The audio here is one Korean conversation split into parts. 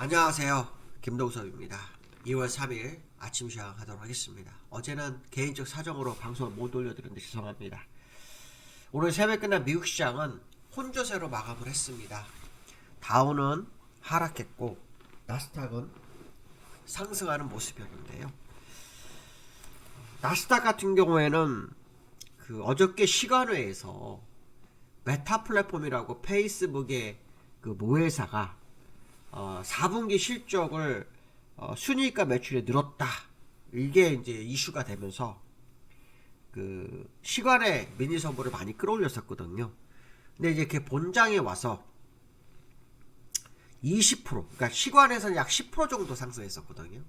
안녕하세요. 김동섭입니다. 2월 3일 아침 시작하도록 하겠습니다. 어제는 개인적 사정으로 방송을 못 올려드렸는데 죄송합니다. 오늘 새벽 끝난 미국 시장은 혼조세로 마감을 했습니다. 다우는 하락했고 나스닥은 상승하는 모습이었는데요. 나스닥 같은 경우에는 어저께 시간외에서 메타 플랫폼이라고 페이스북의 모회사가 4분기 실적을 순이익과 매출이 늘었다. 이게 이제 이슈가 되면서 시간에 미니 선물을 많이 끌어올렸었거든요. 근데 이제 그 본장에 와서 20%, 그러니까 시간에서는 약 10% 정도 상승했었거든요.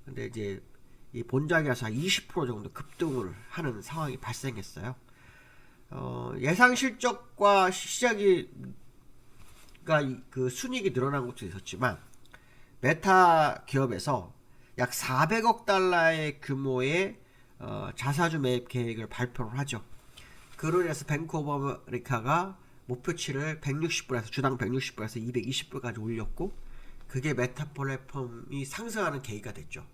근데 이제 이 본장에 와서 20% 정도 급등을 하는 상황이 발생했어요. 예상 실적과 시작이 순이익이 늘어난 것도 있었지만 메타 기업에서 약 400억 달러의 규모의 자사주 매입 계획을 발표를 하죠. 그로 인해서 뱅크 오브 아메리카가 목표치를 160불에서 주당 160불에서 220불까지 올렸고 그게 메타 플랫폼이 상승하는 계기가 됐죠.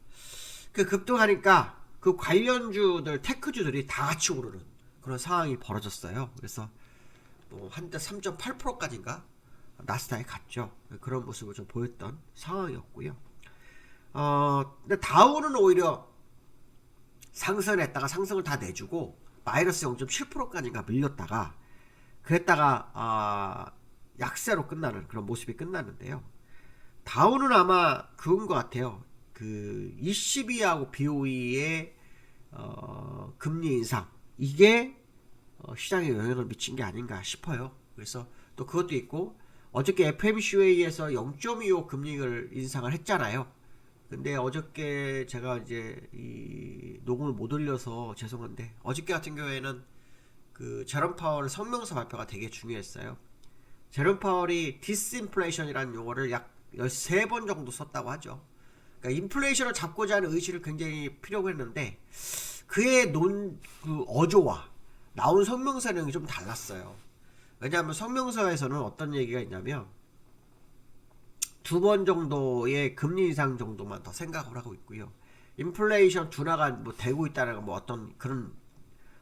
급등하니까 그 관련주들 테크주들이 다 같이 오르는 그런 상황이 벌어졌어요. 그래서 한때 3.8%까지인가 나스닥에 갔죠. 그런 모습을 좀 보였던 상황이었고요. 근데 다우는 오히려 상승했다가 상승을 다 내주고 마이너스 0.7%까지인가 밀렸다가 그랬다가 약세로 끝나는 그런 모습이 끝났는데요. 다우는 아마 그건 것 같아요. ECB하고 BOE의 금리 인상 이게 시장에 영향을 미친 게 아닌가 싶어요. 그래서 또 그것도 있고 어저께 FOMC 회의에서 0.25 금리를 인상을 했잖아요. 근데 어저께 제가 이제 이 녹음을 못 올려서 죄송한데 어저께 같은 경우에는 제롬 파월 성명서 발표가 되게 중요했어요. 제롬 파월이 디스인플레이션이라는 용어를 약 13번 정도 썼다고 하죠. 그러니까 인플레이션을 잡고자 하는 의지를 굉장히 필요로 했는데 그의 어조와 나온 성명서 내용이 좀 달랐어요. 왜냐하면 성명서에서는 어떤 얘기가 있냐면 2번 정도의 금리 인상 정도만 더 생각을 하고 있고요. 인플레이션 둔화가 되고 있다는 어떤 그런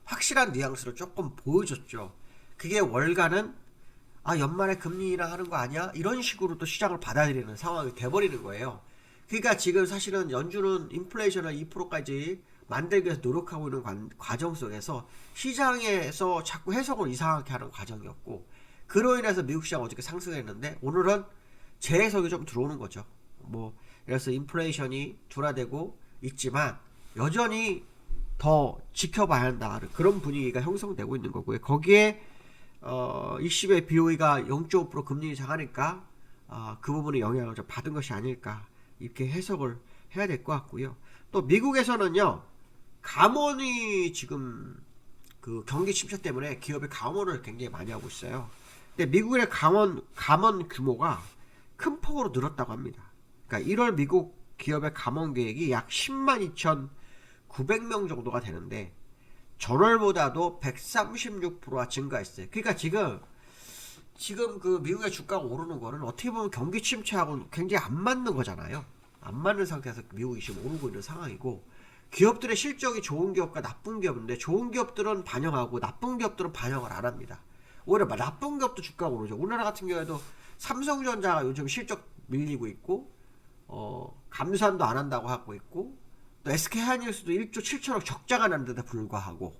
확실한 뉘앙스를 조금 보여줬죠. 그게 월가는 연말에 금리 인하하는 거 아니야? 이런 식으로 또 시장을 받아들이는 상황이 돼버리는 거예요. 그러니까 지금 사실은 연준은 인플레이션을 2%까지 만들기 위해서 노력하고 있는 과정 속에서 시장에서 자꾸 해석을 이상하게 하는 과정이었고 그로 인해서 미국 시장 어저께 상승했는데 오늘은 재해석이 좀 들어오는 거죠. 그래서 인플레이션이 둔화되고 있지만 여전히 더 지켜봐야 한다 그런 분위기가 형성되고 있는 거고요. 거기에 20의 BOE가 0.5% 금리 인상하니까 그 부분에 영향을 좀 받은 것이 아닐까 이렇게 해석을 해야 될 것 같고요. 또 미국에서는요 감원이 지금 경기 침체 때문에 기업의 감원을 굉장히 많이 하고 있어요. 근데 미국의 감원 규모가 큰 폭으로 늘었다고 합니다. 그러니까 1월 미국 기업의 감원 계획이 약 10만 2,900명 정도가 되는데 전월보다도 136%가 증가했어요. 그러니까 지금 미국의 주가가 오르는 거는 어떻게 보면 경기 침체하고는 굉장히 안 맞는 거잖아요. 안 맞는 상태에서 미국이 지금 오르고 있는 상황이고 기업들의 실적이 좋은 기업과 나쁜 기업인데 좋은 기업들은 반영하고 나쁜 기업들은 반영을 안 합니다. 오히려 나쁜 기업도 주가가 오르죠. 우리나라 같은 경우에도 삼성전자가 요즘 실적 밀리고 있고 감산도 안 한다고 하고 있고 또 SK하이닉스도 1조 7천억 적자가 났는데도 불구하고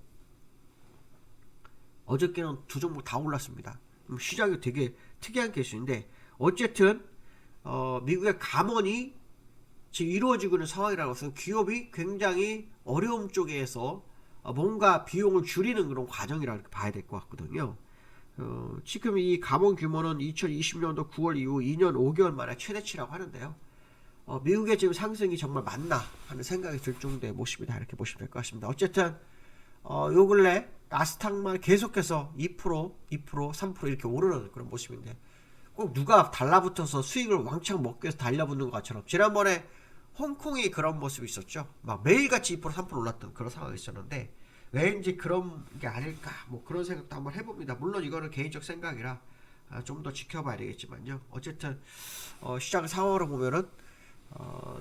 어저께는 두 종목 다 올랐습니다. 시장이 되게 특이한 케이스인데 어쨌든 미국의 감원이 지금 이루어지고 있는 상황이라고 해서 기업이 굉장히 어려움 쪽에서 뭔가 비용을 줄이는 그런 과정이라고 봐야 될 것 같거든요. 지금 이 감원 규모는 2020년도 9월 이후 2년 5개월 만에 최대치라고 하는데요. 미국의 지금 상승이 정말 맞나 하는 생각이 들 정도의 모습이다 이렇게 보시면 될 것 같습니다. 어쨌든 요 근래 나스닥만 계속해서 2%, 3% 이렇게 오르는 그런 모습인데 꼭 누가 달라붙어서 수익을 왕창 먹기 위해서 달려붙는 것처럼 지난번에 홍콩이 그런 모습이 있었죠. 막 매일같이 2% 3% 올랐던 그런 상황이 있었는데 왠지 그런 게 아닐까 그런 생각도 한번 해봅니다. 물론 이거는 개인적 생각이라 좀 더 지켜봐야 되겠지만요. 어쨌든 시장 상황으로 보면은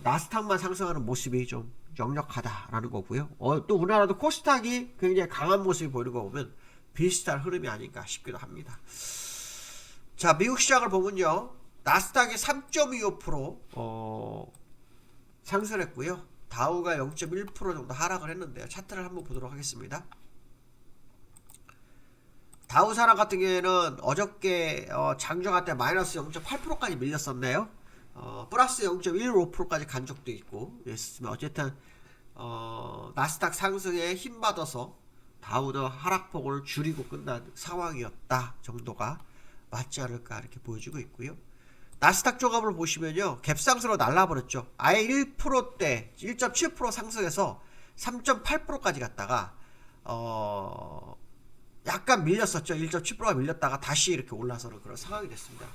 나스닥만 상승하는 모습이 좀 역력하다라는 거고요. 또 우리나라도 코스닥이 굉장히 강한 모습이 보이는 거 보면 비슷한 흐름이 아닌가 싶기도 합니다. 자, 미국 시장을 보면요. 나스닥이 3.25% 상승했고요. 다우가 0.1% 정도 하락을 했는데요. 차트를 한번 보도록 하겠습니다. 다우 산업 같은 경우에는 어저께 장중한 때 마이너스 0.8%까지 밀렸었네요. 플러스 0.15%까지 간 적도 있고 그랬으면 어쨌든 나스닥 상승에 힘받아서 다우도 하락폭을 줄이고 끝난 상황이었다 정도가 맞지 않을까 이렇게 보여지고 있고요. 나스닥 조합을 보시면요. 갭상승으로 날라버렸죠. 아예 1%대 1.7% 상승해서 3.8%까지 갔다가 약간 밀렸었죠. 1.7%가 밀렸다가 다시 이렇게 올라서는 그런 상황이 됐습니다.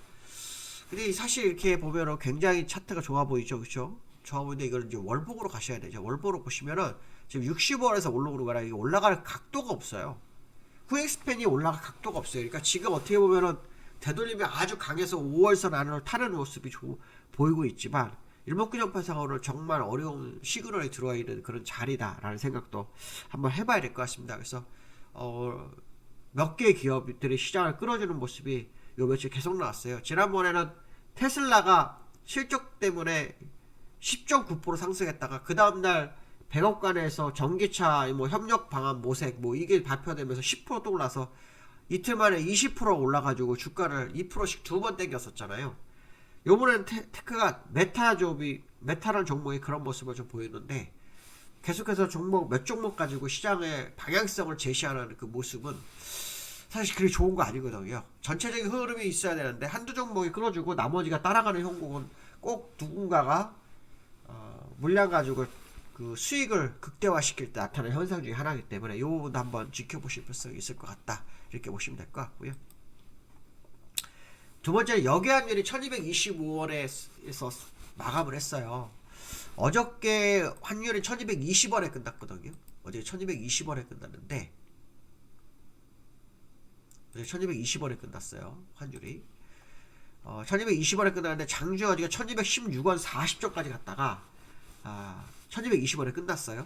근데 사실 이렇게 보면은 굉장히 차트가 좋아 보이죠. 그렇죠? 좋아 보이는데 이걸 이제 월봉으로 가셔야 되죠. 월봉으로 보시면은 지금 60원에서 올라오는 거라 이게 올라갈 각도가 없어요. 후엑스팬이 올라갈 각도가 없어요. 그러니까 지금 어떻게 보면은 되돌림이 아주 강해서 5월선 안으로 타는 모습이 보이고 있지만 일목균형파상으로 정말 어려운 시그널이 들어와 있는 그런 자리다라는 생각도 한번 해봐야 될 것 같습니다. 그래서 몇 개의 기업들이 시장을 끌어주는 모습이 요 며칠 계속 나왔어요. 지난번에는 테슬라가 실적 때문에 10.9% 상승했다가 그 다음날 백악관에서 전기차 뭐 협력 방안 모색 뭐 이게 발표되면서 10% 또 올라서 이틀 만에 20% 올라가지고 주가를 2%씩 두 번 땡겼었잖아요. 요번에는 테크가 메타라는 종목이 그런 모습을 좀 보이는데 계속해서 몇 종목 가지고 시장의 방향성을 제시하는 그 모습은 사실 그리 좋은 거 아니거든요. 전체적인 흐름이 있어야 되는데 한두 종목이 끌어주고 나머지가 따라가는 형국은 꼭 누군가가 물량 가지고 그 수익을 극대화시킬 때 나타나는 현상 중에 하나이기 때문에 이 부분도 한번 지켜보실 필요성이 있을 것 같다 이렇게 보시면 될 것 같고요. 두 번째는 역외환율이 1225원에서 마감을 했어요. 어저께 환율이 1220원에 끝났거든요. 어제 1220원에 끝났는데 어제 1220원에 끝났어요. 환율이 1220원에 끝났는데 장중 어제가 1216원 40초까지 갔다가 1220원에 끝났어요.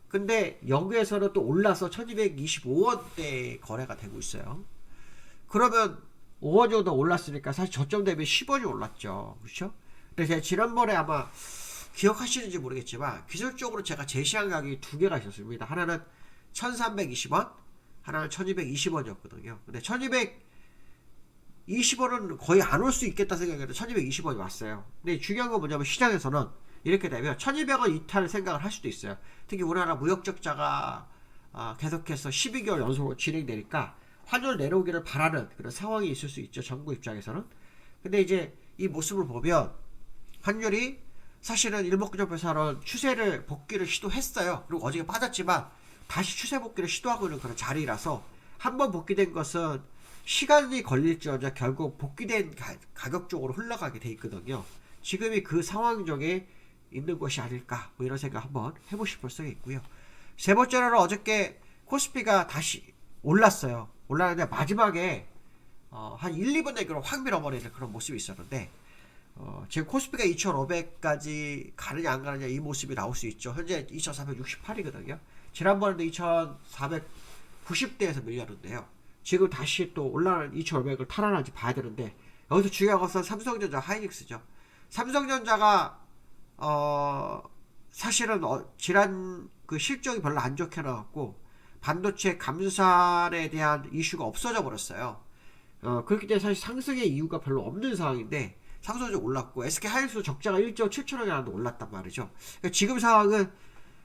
근데 여기에서는 또 올라서 1225원대 거래가 되고 있어요. 그러면 5원 정도 올랐으니까 사실 저점 대비 10원이 올랐죠. 그렇죠? 근데 제가 지난번에 아마 기억하시는지 모르겠지만 기술적으로 제가 제시한 가격이 두 개가 있었습니다. 하나는 1320원, 하나는 1220원이었거든요. 근데 1220원은 거의 안 올 수 있겠다 생각했는데 1220원이 왔어요. 근데 중요한 건 뭐냐면 시장에서는 이렇게 되면 1200원 이탈 생각을 할 수도 있어요. 특히 우리나라 무역적자가 계속해서 12개월 연속으로 진행되니까 환율 내려오기를 바라는 그런 상황이 있을 수 있죠. 정부 입장에서는. 근데 이제 이 모습을 보면 환율이 사실은 일목균형표사는 추세를 복귀를 시도했어요. 그리고 어저께 빠졌지만 다시 추세 복귀를 시도하고 있는 그런 자리라서 한번 복귀된 것은 시간이 걸릴지언정 결국 복귀된 가격 쪽으로 흘러가게 돼 있거든요. 지금이 그 상황 중에 있는 것이 아닐까 뭐 이런 생각 한번 해보실 필요성이 있고요. 세 번째로는 어저께 코스피가 다시 올랐어요. 올랐는데 마지막에 한 1, 2분 내기로 확 밀어버리는 그런 모습이 있었는데 지금 코스피가 2500까지 가느냐 안 가느냐 이 모습이 나올 수 있죠. 현재 2468이거든요. 지난번에도 2490대에서 밀렸는데요. 지금 다시 또 올라가는 2500을 탈환할지 봐야 되는데 여기서 중요한 것은 삼성전자 하이닉스죠. 삼성전자가 사실은 지난 그 실적이 별로 안 좋게 나왔고 반도체 감산에 대한 이슈가 없어져 버렸어요. 그렇기 때문에 사실 상승의 이유가 별로 없는 상황인데 삼성전자 올랐고 SK하이닉스 적자가 1조 7천억이 나는데 올랐단 말이죠. 그러니까 지금 상황은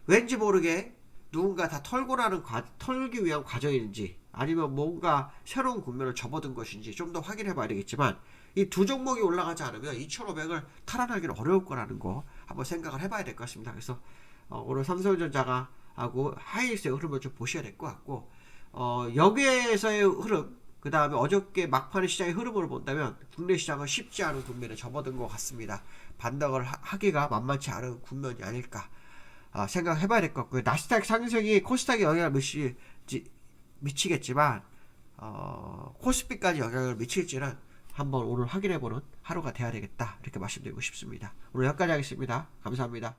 왠지 모르게 누군가 다 털기 위한 과정인지 아니면 뭔가 새로운 국면을 접어든 것인지 좀 더 확인해 봐야 되겠지만 이 두 종목이 올라가지 않으면 2,500을 탈환하기는 어려울 거라는 거 한번 생각을 해봐야 될 것 같습니다. 그래서 오늘 삼성전자가 하고 하이닉스의 흐름을 좀 보셔야 될 것 같고 여기에서의 흐름 그 다음에 어저께 막판의 시장의 흐름을 본다면 국내 시장은 쉽지 않은 국면에 접어든 것 같습니다. 반등을 하기가 만만치 않은 국면이 아닐까 생각해봐야 될 것 같고요. 나스닥 상승이 코스닥에 영향을 미치겠지만 코스피까지 영향을 미칠지는 한번 오늘 확인해보는 하루가 돼야 되겠다 이렇게 말씀드리고 싶습니다. 오늘 여기까지 하겠습니다. 감사합니다.